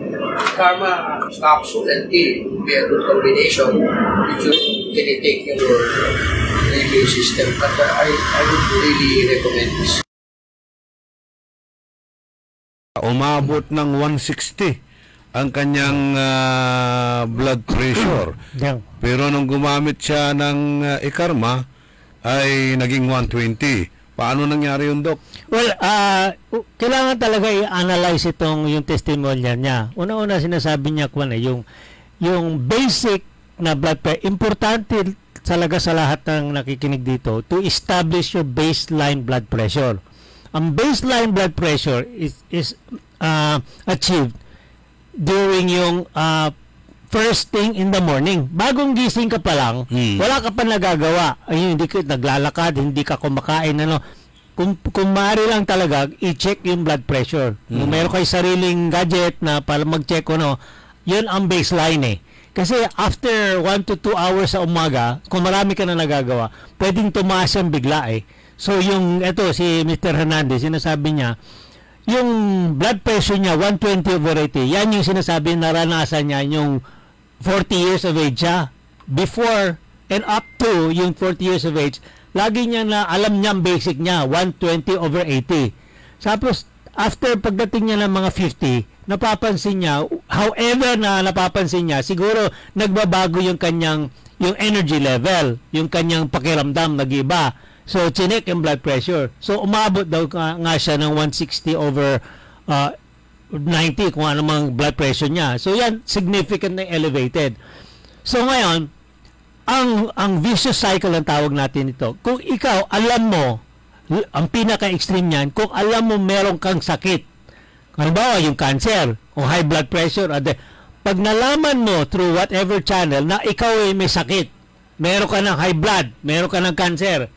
Karma capsule and tea would be a good combination if you can take your immune system. But I would really recommend this. Umabot ng 160 ang kanyang blood pressure. Pero nung gumamit siya ng ikarma, ay naging 120. Paano nangyari yun, Doc? Well, kailangan talaga i-analyze yung testimonial niya. Una-una sinasabi niya yung basic na blood pressure. Importante talaga sa lahat ng nakikinig dito to establish your baseline blood pressure. Ang baseline blood pressure is achieved during yung first thing in the morning. Bagong gising ka pa lang, wala ka pa nagagawa. Ay, hindi ka naglalakad, hindi ka kumakain, Kung maaari lang talaga, i-check yung blood pressure. Kung meron kayo sariling gadget na para mag-check yun ang baseline Kasi after 1 to 2 hours sa umaga, kung marami ka na nagagawa, pwedeng tumaas yan bigla So si Mr. Hernandez, sinasabi niya, yung blood pressure niya 120/80, yan yung sinasabi naranasan niya yung 40 years of age siya. Before and up to yung 40 years of age, lagi niya na alam niya ang basic niya 120/80. Tapos after pagdating niya ng mga 50, napapansin niya, however na napapansin niya, siguro nagbabago yung kanyang yung energy level, yung kanyang pakiramdam nag-iba. So, chinek yung blood pressure. So, umabot daw nga siya ng 160/90 kung ano mang blood pressure niya. So, yan, significantly elevated. So, ngayon, ang vicious cycle ang tawag natin ito. Kung ikaw, alam mo, ang pinaka-extreme niyan, kung alam mo meron kang sakit, halimbawa yung cancer o high blood pressure, pag nalaman mo through whatever channel na ikaw ay may sakit, meron ka ng high blood, meron ka ng cancer,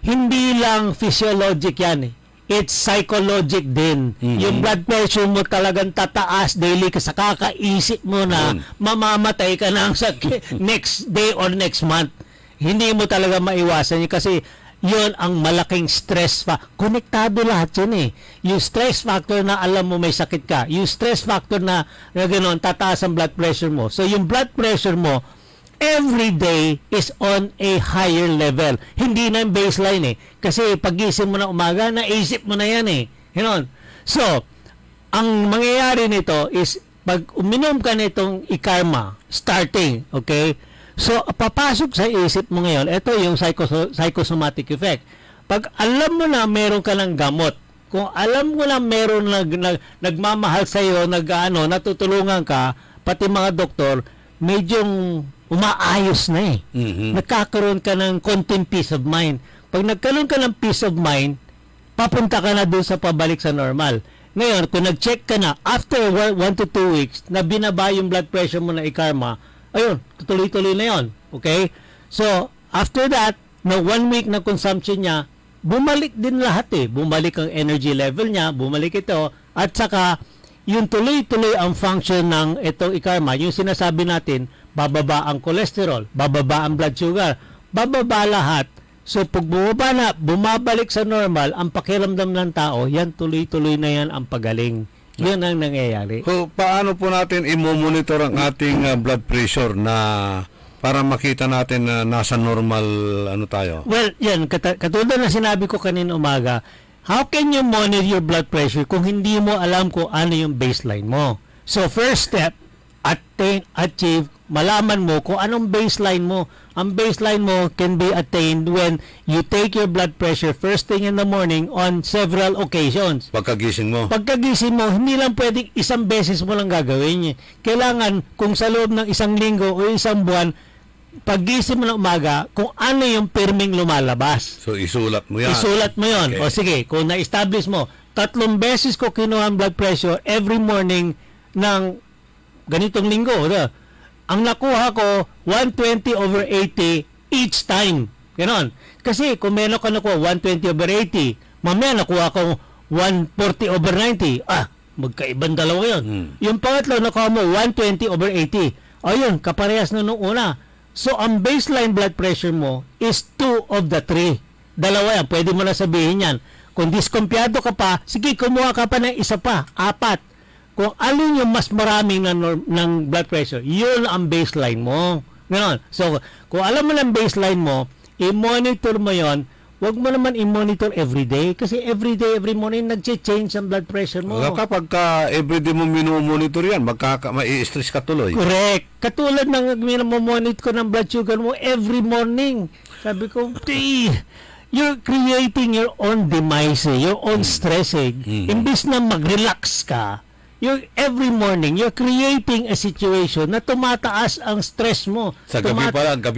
hindi lang physiologic yan eh. It's psychologic din. Yung blood pressure mo talagang tataas daily kasi kakaisip mo na mamamatay ka na sa next day or next month. Hindi mo talaga maiwasan yun kasi yun ang malaking stress konektado lahat yun eh. Yung stress factor na alam mo may sakit ka. Yung stress factor na gano'n, tataas ang blood pressure mo. So yung blood pressure mo every day is on a higher level. Hindi na yung baseline eh. Kasi pagising mo na umaga, naisip mo na yan eh. Gano'n. So, ang mangyayari nito is pag uminom ka nitong ikarma, starting, okay? So, papasok sa isip mo ngayon, ito yung psychosomatic effect. Pag alam mo na meron ka ng gamot, kung alam mo na meron nagmamahal sa'yo, natutulungan ka, pati mga doktor, medyo umaayos na eh. Nagkakaroon ka ng konting peace of mind. Pag nagkaroon ka ng peace of mind, papunta ka na dun sa pabalik sa normal. Ngayon, kung nag-check ka na, after 1 to 2 weeks, na binaba yung blood pressure mo na ikarma, ayun, tuloy-tuloy na yon. Okay? So, after that, na 1 week na consumption niya, bumalik din lahat eh. Bumalik ang energy level niya, bumalik ito, at saka, yung tuloy-tuloy ang function ng itong ikarma, yung sinasabi natin, bababa ang cholesterol, bababa ang blood sugar, bababa lahat. So, pag bumaba na, bumabalik sa normal, ang pakiramdam ng tao, yan, tuloy-tuloy na yan ang pagaling. Yun ang nangyayari. So, paano po natin i-monitor ang ating blood pressure na para makita natin na nasa normal tayo? Well, yan, katulad na sinabi ko kanina umaga, how can you monitor your blood pressure kung hindi mo alam kung ano yung baseline mo? So, first step, achieve, malaman mo kung anong baseline mo. Ang baseline mo can be attained when you take your blood pressure first thing in the morning on several occasions. Pagkagising mo? Pagkagising mo, hindi lang pwedeng isang beses mo lang gagawin. Kailangan, kung sa loob ng isang linggo o isang buwan, paggising mo ng umaga, kung ano yung pirming lumalabas. So, isulat mo yan? Isulat mo yun. Okay. O sige, kung na-establish mo, 3 beses ko kinuha ang blood pressure every morning ng ganitong linggo. Ang nakuha ko, 120/80 each time. Ganon. Kasi kung meron ka nakuha 120/80, mamaya nakuha ko 140/90. Magkaibang dalawa yun. Yung pangatlo, nakuha mo 120/80. Ayun, kaparehas na nung una. So, ang baseline blood pressure mo is 2 of the 3. Dalawa yan. Pwede mo na sabihin yan. Kung diskumpiyado ka pa, sige, kumuha ka pa ng isa pa, 4. Kung alin yung mas maraming ng blood pressure, yun ang baseline mo. Ganon. So, kung alam mo ng baseline mo, i-monitor mo yon. Huwag mo naman i-monitor everyday kasi everyday, every morning, nag-change ang blood pressure mo. Kapag everyday mo mino-monitor yan, mai-stress ka tuloy. Correct. Katulad ng mino-monitor ko ng blood sugar mo every morning. Sabi ko, you're creating your own demise, your own stress. Imbis na mag-relax ka, every morning, you're creating a situation na tumataas ang stress mo. Sa gabi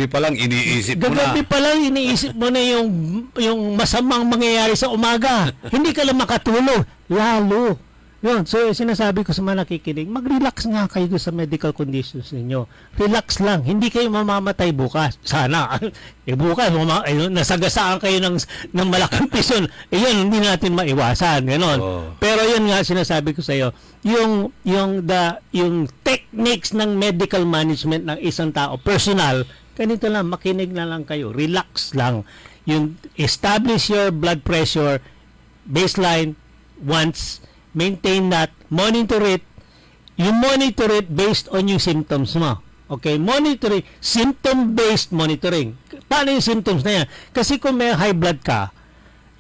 pa lang, iniisip mo na. Gabi pa lang, iniisip mo na yung masamang mangyayari sa umaga. Hindi ka lang makatulog. Lalo. Yun. So, sinasabi ko sa mga nakikinig, mag-relax nga kayo sa medical conditions ninyo. Relax lang. Hindi kayo mamamatay bukas. Sana. Bukas, nasagasaan kayo ng malaking pison. Yun, hindi natin maiwasan. Ganon. Pero yun nga, sinasabi ko sa iyo, yung techniques ng medical management ng isang tao, personal, ganito lang, makinig na lang kayo. Relax lang. Yung establish your blood pressure, baseline, once, maintain that, monitor it. You monitor it based on yung symptoms mo. Okay, monitoring, symptom-based monitoring. Paano yung symptoms na yan? Kasi kung may high blood ka,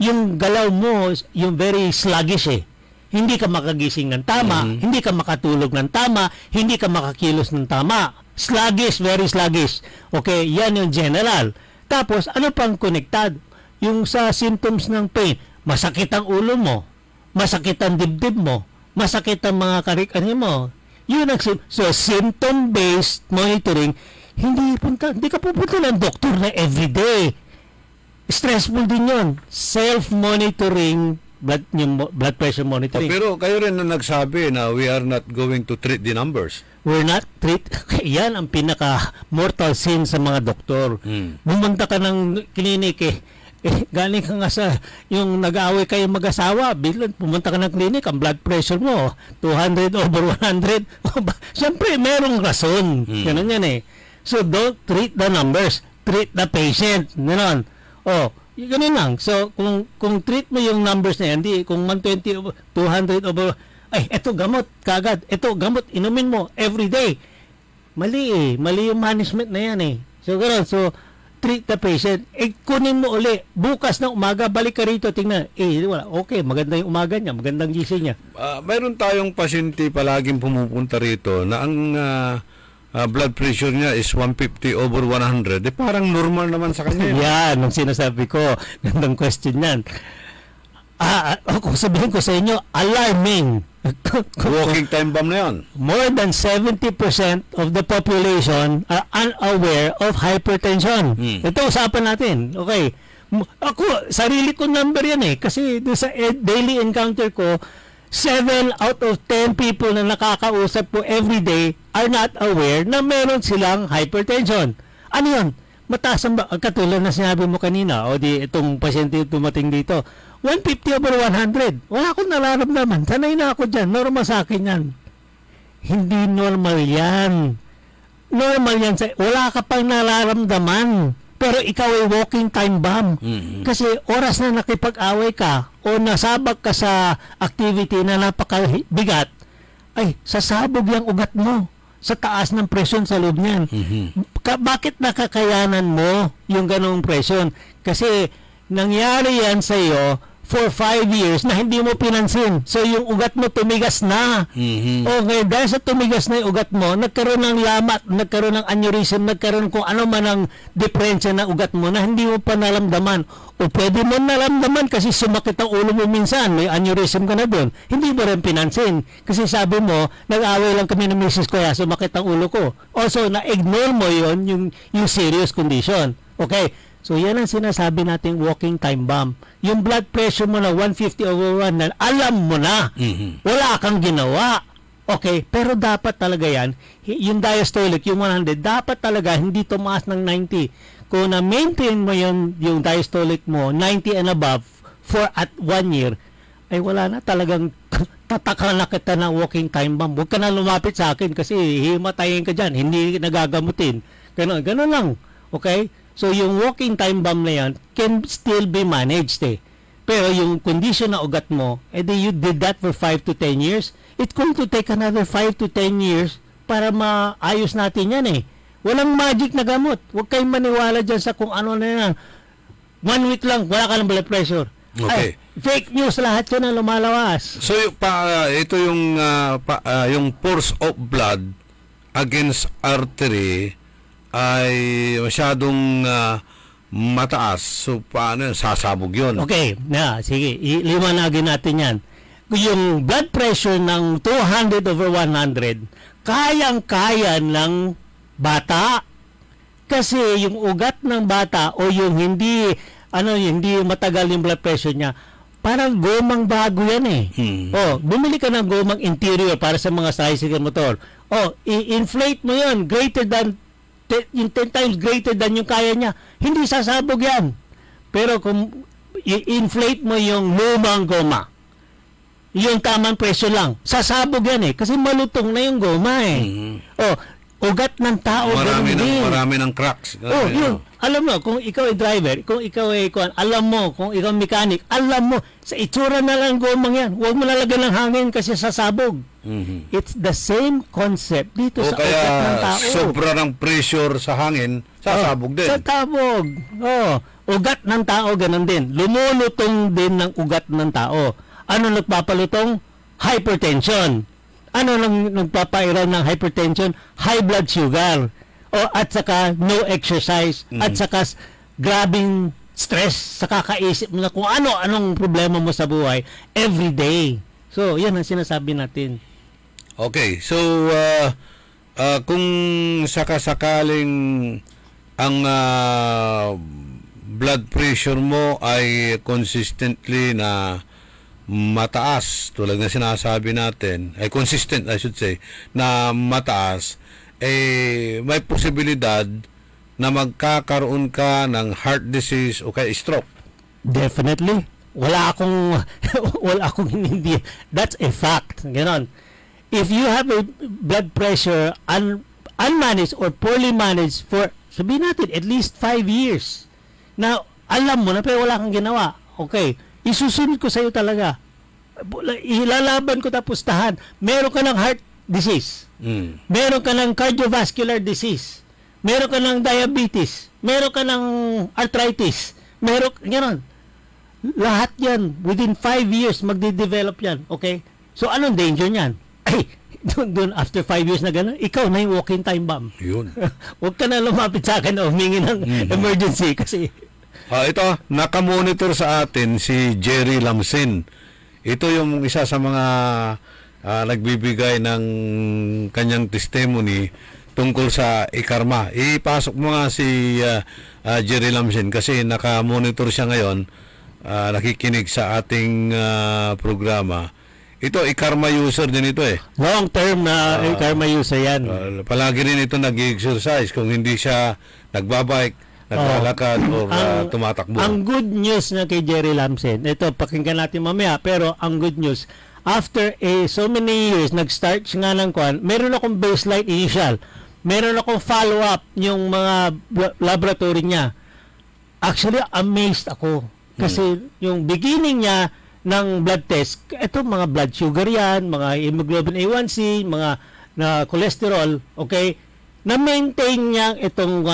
yung galaw mo, yung very sluggish Hindi ka makagising ng tama, hindi ka makatulog ng tama, hindi ka makakilos ng tama. Sluggish, very sluggish. Okay, yan yung general. Tapos, ano pang connected? yung sa symptoms ng pain, masakit ang ulo mo, masakit ang dibdib mo, masakit ang mga karik-ani mo. Yun ang so symptom-based monitoring, hindi ka pupunta ng doktor na everyday. Stressful din yun. Self-monitoring, blood pressure monitoring. Pero kayo rin na nagsabi na we are not going to treat the numbers. We're not treat. Yan ang pinaka-mortal sin sa mga doktor. Bumunta ka ng klinik galing ka nga sa yung nag-aaway kayo mag-asawa, biglang pumunta ka ng klinik, ang blood pressure mo 200/100. Siyempre merong rason. Ganun yan eh. So don't treat the numbers, treat the patient. Ganon. Ganun lang. So kung treat mo yung numbers na yan, di kung 120 200 over, eto gamot kagad, eto gamot inumin mo every day. Mali yung management na yan eh. So gano'n, so treat the patient. Kunin mo uli bukas ng umaga, balik ka rito, tingnan, wala, okay, maganda yung umaga niya, magandang gising niya. Mayroon tayong pasyente palaging pumupunta rito na ang blood pressure niya is 150/100. Parang normal naman sa kanya. Yan ang sinasabi ko. Gandang question yan. Kung sabihin ko sa inyo, alarming. Walking time bomb na yan. More than 70% of the population are unaware of hypertension. Ito, usapan natin. Okay. Ako, sarili ko number yan eh. Kasi sa daily encounter ko, 7 out of 10 people na nakakausap ko every day are not aware na meron silang hypertension. Ano yun? Mataas ang katulad na sinabi mo kanina, itong pasyente dumating dito, 150/100. Wala akong nararamdaman. Sanay na ako dyan. Normal sa akin yan. Hindi normal yan. Normal yan. Wala ka pang nararamdaman. Pero ikaw ay walking time bomb. Kasi oras na nakipag-away ka o nasabak ka sa activity na napakabigat, sasabog yung ugat mo sa taas ng presyon sa loob niyan. Bakit nakakayanan mo yung ganong presyon? Kasi nangyari yan sa iyo for 5 years na hindi mo pinansin. So yung ugat mo tumigas na. Okay, dahil sa tumigas na yung ugat mo, nagkaroon ng lamat, nagkaroon ng aneurysm, nagkaroon kung ano man ang diferensya ng ugat mo na hindi mo pa nalamdaman. O pwede mo nalamdaman kasi sumakit ang ulo mo minsan, may aneurysm ka na doon. Hindi mo rin pinansin. Kasi sabi mo, nag-away lang kami ng misis ko, kaya sumakit ang ulo ko. Also, na-ignore mo yon yung serious condition. Okay? So, yan ang sinasabi nating walking time bomb. Yung blood pressure mo na 150/100, alam mo na. Wala kang ginawa. Okay, pero dapat talaga yan, yung diastolic, yung 100, dapat talaga hindi tumaas ng 90. Kung na-maintain mo yung diastolic mo, 90 and above, for at 1 year, ay wala na talagang tatakal na kita ng walking time bomb. Huwag ka na lumapit sa akin kasi himatayin ka dyan, hindi nagagamutin. Ganon lang. Okay? So, yung walking time bomb na yan can still be managed eh. Pero yung condition na ugat mo, you did that for 5 to 10 years, it's going to take another 5 to 10 years para maayos natin yan eh. Walang magic na gamot. Huwag kayong maniwala dyan sa kung ano na yan. 1 week lang, wala ka ng blood pressure. Okay. Fake news lahat yun ang lumalawas. So, ito yung force of blood against artery ay masyadong mataas. So, paano yun? Sasabog yun. Okay. Sige. Liwanagin natin yan. Yung blood pressure ng 200/100, kayang-kaya ng bata. Kasi yung ugat ng bata o yung hindi matagal yung blood pressure niya, parang gomang bago yan eh. Bumili ka ng gomang interior para sa mga tricycle motor. I-inflate mo yan greater than yung 10 times greater than yung kaya niya, hindi sasabog yan. Pero kung i-inflate mo yung lumang goma, yung tamang presyo lang, sasabog yan eh. Kasi malutong na yung goma eh. Ugat ng tao, marami ng cracks. Yun. Alam mo, kung ikaw ay driver, kung ikaw ay alam mo, kung ikaw mechanic, alam mo, sa itsura na lang gomang yan. Huwag mo lalagyan ng hangin kasi sasabog. It's the same concept dito sa ugat ng tao. Sobra ng pressure sa hangin, sasabog din. Sasabog. Ugat ng tao, ganun din. Lumulutong din ng ugat ng tao. Ano nagpapalutong? Hypertension. Ano nagpapairal ng hypertension? High blood sugar. At saka no exercise. At saka grabing stress sa kakaisip mo na kung anong problema mo sa buhay every day. So, yan ang sinasabi natin. Okay, so kung sakasakaling ang blood pressure mo ay consistently na mataas, tulad na sinasabi natin, ay consistent I should say, na mataas, may posibilidad na magkakaroon ka ng heart disease o kaya stroke. Definitely. Wala akong hindi. That's a fact. Ganon. If you have a blood pressure unmanaged or poorly managed for, sabihin natin, at least 5 years, na alam mo na pero wala kang ginawa, okay, isusunod ko sa'yo talaga. Ilalaban ko tapos tahan. Meron ka ng heart disease. Meron ka ng cardiovascular disease. Meron ka ng diabetes. Meron ka ng arthritis. Meron, gano'n. Lahat yan, within 5 years, magde-develop yan. Okay? So, anong danger niyan? Ay, doon after 5 years na gano'n, ikaw na yung walking time bomb. Yun. Huwag ka na lumapit sa akin na humingi ng emergency kasi... ito, nakamonitor sa atin si Jerry Lamsin. Ito yung isa sa mga nagbibigay ng kanyang testimony tungkol sa ikarma. Ipasok mo nga si Jerry Lamsin kasi nakamonitor siya ngayon, nakikinig sa ating programa. Ito, ikarma user din ito eh. Long term na ikarma user yan. Palagi rin ito nag-exercise. Kung hindi siya nagbabike, naglalakad o tumatakbo. Ang good news na kay Jerry Lamsin, ito pakinggan natin mamaya, pero ang good news, after so many years, nag-start siya nga ng kwan, meron akong baseline initial, meron akong follow-up yung mga laboratory niya. Actually, amazed ako. Kasi yung beginning niya ng blood test, ito mga blood sugar yan, mga hemoglobin A1C, mga na cholesterol, okay, na-maintain niya itong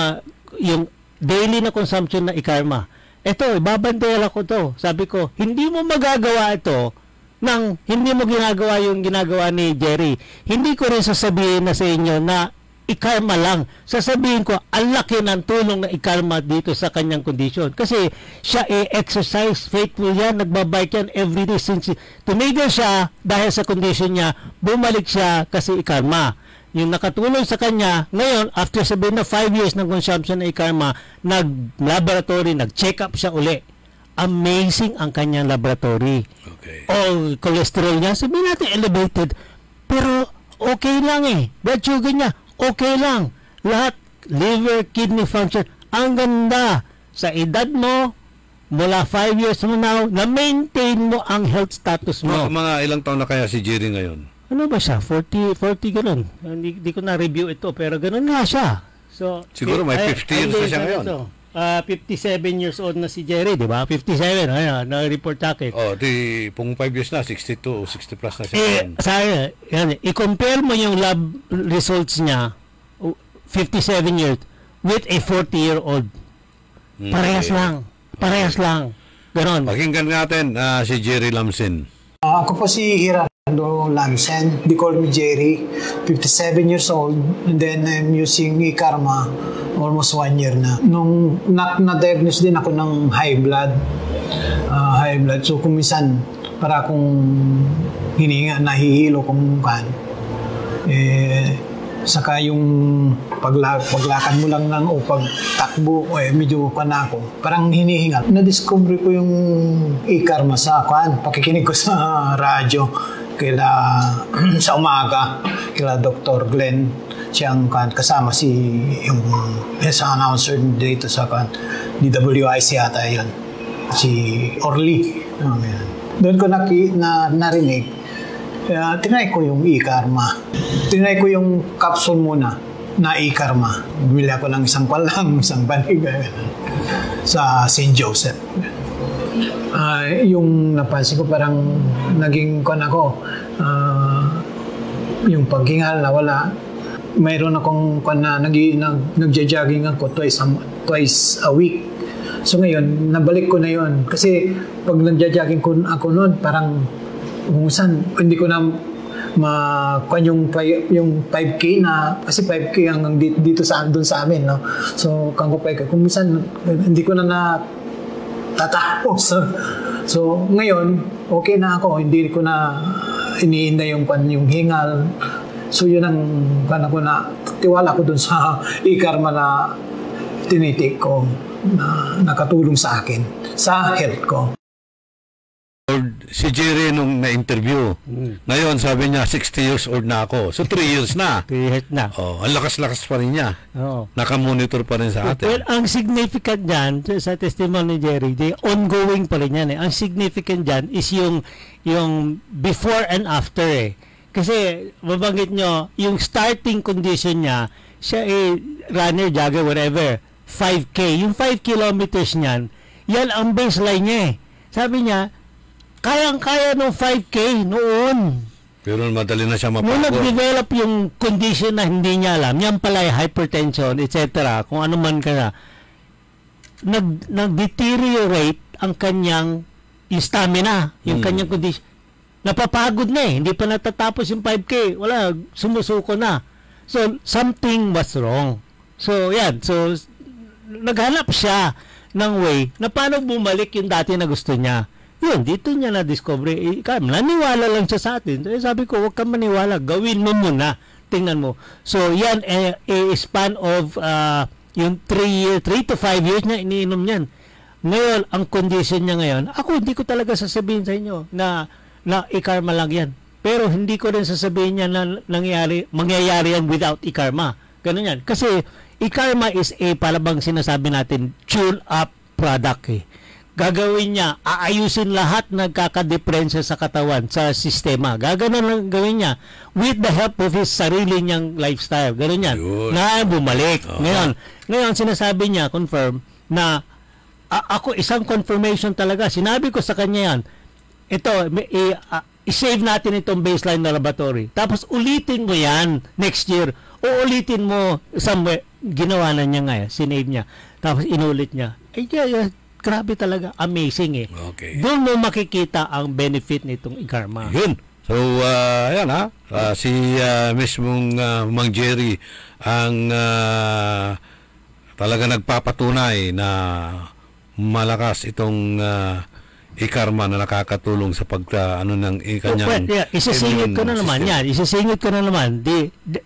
yung daily na consumption na ikarma. Ito, babantayan ako to. Sabi ko, hindi mo magagawa ito nang hindi mo ginagawa yung ginagawa ni Jerry. Hindi ko rin sasabihin na sa inyo na ikarma lang. Sasabihin ko, ang laki ng tulong na ikarma dito sa kanyang kondisyon. Kasi siya exercise, faithful yan, nagbabike yan everyday since tumigil siya dahil sa kondisyon niya, bumalik siya kasi ikarma. Yung nakatulong sa kanya, ngayon, after sabihin na 5 years ng consumption na ikarma, nag-laboratory, nag-check up siya uli. Amazing ang kanyang laboratory. Okay. All cholesterol niya, sabihin natin elevated, pero okay lang eh. Blood sugar niya, okay lang. Lahat, liver, kidney function, ang ganda. Sa edad mo, mula 5 years from now, na-maintain mo ang health status mo. Mga ilang taon na kaya si Jerry ngayon? Ano ba siya? 40 ganun. Hindi ko na-review ito, pero ganun nga siya. So, siguro may 50 years na siya ngayon. 57 years old na si Jerry, di ba? 57, ayun, na-report sa akin. Kung 5 years na, 62, 60 plus na siya. Sorry, i-compare mo yung lab results niya, 57 years, with a 40-year-old. Parehas lang. Parehas lang. Ganon. Pakinggan natin si Jerry Lamsin. Ako po si Gerardo Lamsin. They call me Jerry. 57 years old. And then I'm using ikarma almost 1 year na. Nung na-diagnose din ako ng high blood. So kung minsan, para akong hininga, nahihilo kung kan. Saka yung paglakad mo lang ng o pagtakbo, medyo pa na ako. Parang hinihingal. Na-discover ko yung ikarma sa pakikinig ko sa radyo sa umaga kila Dr. Glenn. Siyang kasama yung sa announcer dito sa DWIC yata yun. Si Orly. Doon ko narinig. Tinry ko yung ikarma. Tinry ko yung capsule muna na ikarma. Bumili ako ng isang isang banig sa St. Joseph. Yung napansin ko parang naging yung paghingal na wala. Mayroon akong nagja-jogging ako twice a week. So ngayon, nabalik ko na yon. Kasi pag nagja-jogging ako noon, parang kung hindi ko na yung 5K na, kasi 5K hanggang dito doon sa amin, no? So, kung minsan, hindi ko na matatapos. So, ngayon, okay na ako. Hindi ko na iniinda yung hingal. So, yun ang tiwala ko dun sa e-karma na tinitik ko na nakatulong sa akin, sa health ko. Si Jerry nung na-interview. Ngayon, sabi niya, 60 years old na ako. So, 3 years na. 3 years na. Oh, ang lakas-lakas pa rin niya. Oo. Nakamonitor pa rin sa atin. Well, ang significant dyan, sa testimony ni Jerry, ongoing pa rin yan. Ang significant dyan is yung before and after eh. Kasi, mabanggit nyo, yung starting condition niya, siya runner, jogger, whatever, 5K. Yung 5 kilometers niyan, yan ang baseline niya eh. Sabi niya, kayang-kaya ng 5K noon. Pero madali na siya mapagod. Nung nag-develop yung condition na hindi niya alam, yan pala hypertension, etc. Kung ano man ka nag-deteriorate ang kanyang stamina, yung kanyang condition. Napapagod na eh. Hindi pa natatapos yung 5K. Wala, sumusuko na. So, something was wrong. So, yan. So, naghanap siya ng way na paano bumalik yung dati na gusto niya. Yun, dito niya na-discover. Naniwala lang siya sa atin. Sabi ko, huwag kang maniwala. Gawin mo muna. Tingnan mo. So, yan, a span of yung 3 to 5 years na iniinom niyan. Ngayon, ang condition niya ngayon, ako hindi ko talaga sasabihin sa inyo na e-karma lang yan. Pero hindi ko rin sasabihin niya na mangyayari yan without e-karma. Ganun yan. Kasi e-karma is para bang sinasabi natin, tune-up product eh. Gagawin niya, aayusin lahat ng kakadepresya sa katawan, sa sistema. Gagawin lang gawin niya with the help of his sarili niyang lifestyle. Ganun yan. Na bumalik. Ngayon, sinasabi niya, confirm, na ako isang confirmation talaga. Sinabi ko sa kanya yan, ito, i-save natin itong baseline na laboratory. Tapos ulitin mo yan next year. O ulitin mo somewhere. Ginawa na niya nga, sinave niya. Tapos inulit niya. Grabe talaga, amazing eh. Okay. Doon mo makikita ang benefit nitong e-karma. Yun. So, ayan si mismong Mang Jerry ang talaga nagpapatunay na malakas itong e-karma na nakakatulong sa ng kanyang isasingit ko na naman yan. Isasingit ko na naman.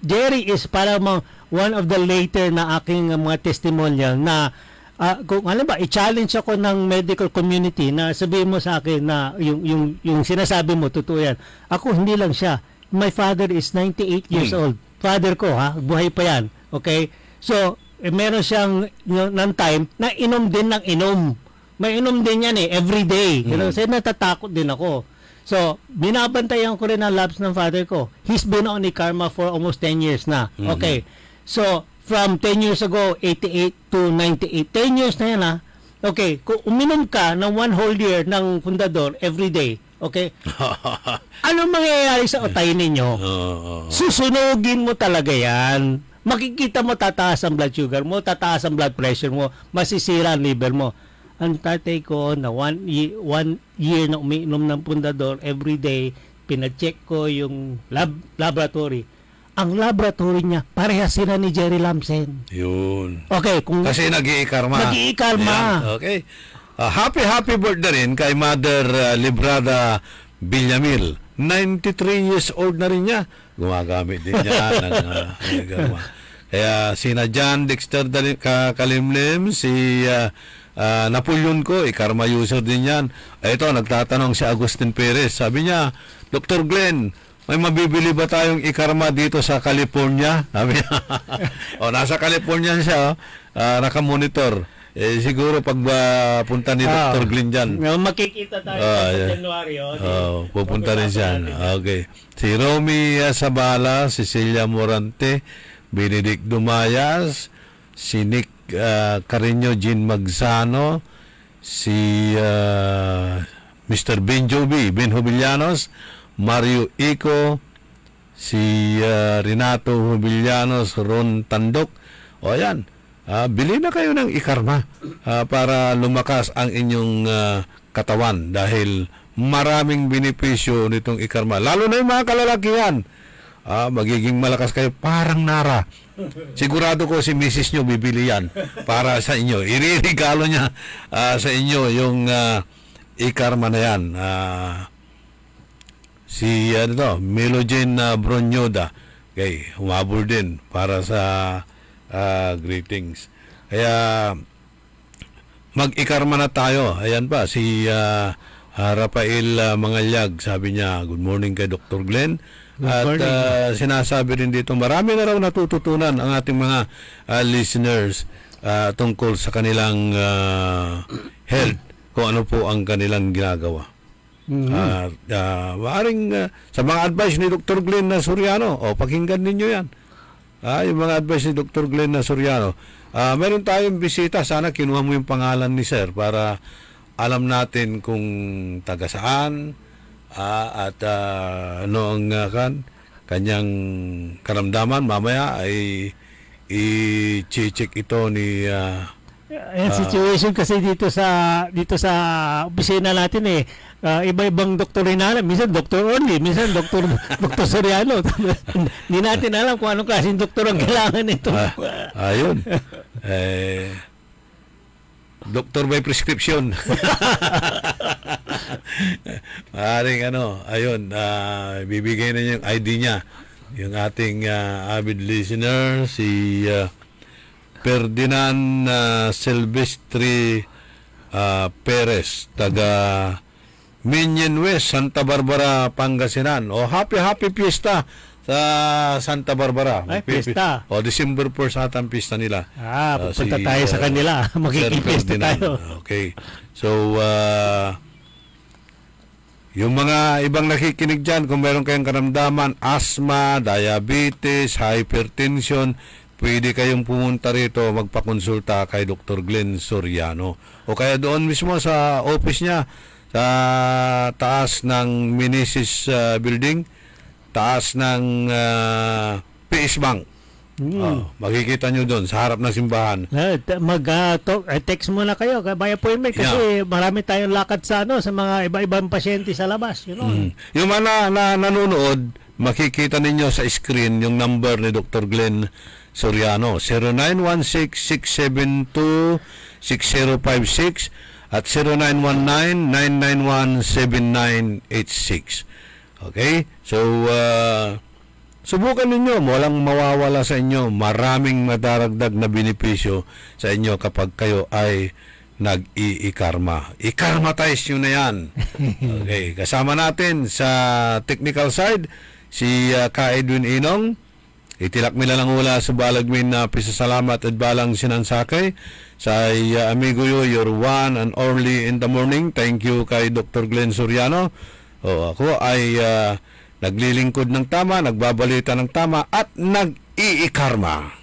Jerry is para one of the later na aking mga testimonial na kung alam ba, i-challenge ako ng medical community na sabihin mo sa akin na yung sinasabi mo, totoo yan. Ako, hindi lang siya. My father is 98 years old. Father ko, buhay pa yan. Okay? So, meron siyang ng time na inom din ng inom. May inom din yan every day. Kasi natatakot din ako. So, binabantayan ko rin ang labs ng father ko. He's been on e-karma for almost 10 years na. Okay? So, from 10 years ago, 88 to 98. 10 years na yan Okay, kung uminom ka ng 1 whole year ng Fundador every day, okay? Anong mangyayari sa utay ninyo? Susunugin mo talaga yan. Makikita mo tataas ang blood sugar mo, tataas ang blood pressure mo, masisira ang liver mo. Ang tatay ko na 1 year na umiinom ng Fundador every day, pina-check ko yung laboratory. Ang laboratory niya, parehas sila ni Jerry Lamsen. Yun. Okay. Kasi nag-i-karma. Okay. Happy birthday rin kay Mother Librada Villamil. 93 years old na rin niya. Gumagamit din niya ng karma. Kaya sina John Dexter Kalimlim, si Napoleon ko, karma user din yan. Ito, nagtatanong si Agustin Perez. Sabi niya, Dr. Glenn, may mabibili ba tayong e-karma dito sa California? Sabi niya. Nasa California siya, nakamonitor. Siguro pag punta ni Dr. Glenn dyan. Makikita tayo sa January. Pupunta rin siya. Okay. Si Romy Sabala, Cecilia Morante, Benedict Dumayas, si Nick Carreño, Jean Magsano, si Mr. Ben Joby, Ben Jubillanos, Mario Ico, si Renato Jubillanos, Ron Tandok. Ayan, bili na kayo ng e-karma para lumakas ang inyong katawan dahil maraming benepisyo nitong e-karma. Lalo na yung mga kalalakihan. magiging malakas kayo parang Nara. Sigurado ko si Mrs. nyo bibili yan para sa inyo. Iririgalo niya sa inyo yung ikarma na yan. Si Melogen Bronyoda, okay, humabol din para sa greetings. Kaya mag-ikarma na tayo. Ayan pa, si Rafael Mangalyag, sabi niya, good morning kay Dr. Glenn. At sinasabi rin dito, marami na raw natututunan ang ating mga listeners tungkol sa kanilang health, kung ano po ang kanilang ginagawa. Maaring sa mga advice ni Dr. Glenn Soriano, pakinggan ninyo yan. Yung mga advice ni Dr. Glenn Soriano. Meron tayong bisita, sana kinuha mo yung pangalan ni Sir para alam natin kung taga saan at ano ang kanyang karamdaman. Mamaya ay i-check ito ni situation kasi dito sa opisina natin iba-ibang doktor rin alam. Minsan Dr. Orly, minsan Dr. Soriano. Hindi natin alam kung anong klaseng doktor ang kailangan nito. Ayun. Doktor by prescription. Maaaring ayun, bibigay na niya yung ID niya. Yung ating avid listener, si Ferdinand Silvestre Perez, taga Minion West, Santa Barbara, Pangasinan. Happy fiesta sa Santa Barbara. Ay, fiesta. December 4 ata ang fiesta nila. Pupunta tayo sa kanila. Magkikipista tayo. Okay. So, yung mga ibang nakikinig dyan, kung meron kayong karamdaman, asthma, diabetes, hypertension, pwede kayong pumunta rito, magpakonsulta kay Dr. Glenn Soriano. O kaya doon mismo sa office niya, sa taas ng Minesis Building, taas ng PS Bank. Makikita nyo doon sa harap ng simbahan. Text muna kayo by appointment kasi marami tayong lakad sa mga iba-ibang pasyente sa labas. Yung mga nanonood, makikita ninyo sa screen yung number ni Dr. Glenn Soriano, 0916-672-6056 at 0919-991-7986. Okay? So, subukan ninyo. Walang mawawala sa inyo. Maraming madaragdag na benepisyo sa inyo kapag kayo ay nag-i-karma. I-karmatize nyo na yan. Okay. Kasama natin sa technical side, si Ka Edwin Inong. Itilak mila lang ula sa balagmin na pisasalamat at balang sinansakay sa amigo your one and only in the morning. Thank you kay Dr. Glenn Soriano. Ako ay naglilingkod ng tama, nagbabalita ng tama at nag-i-karma.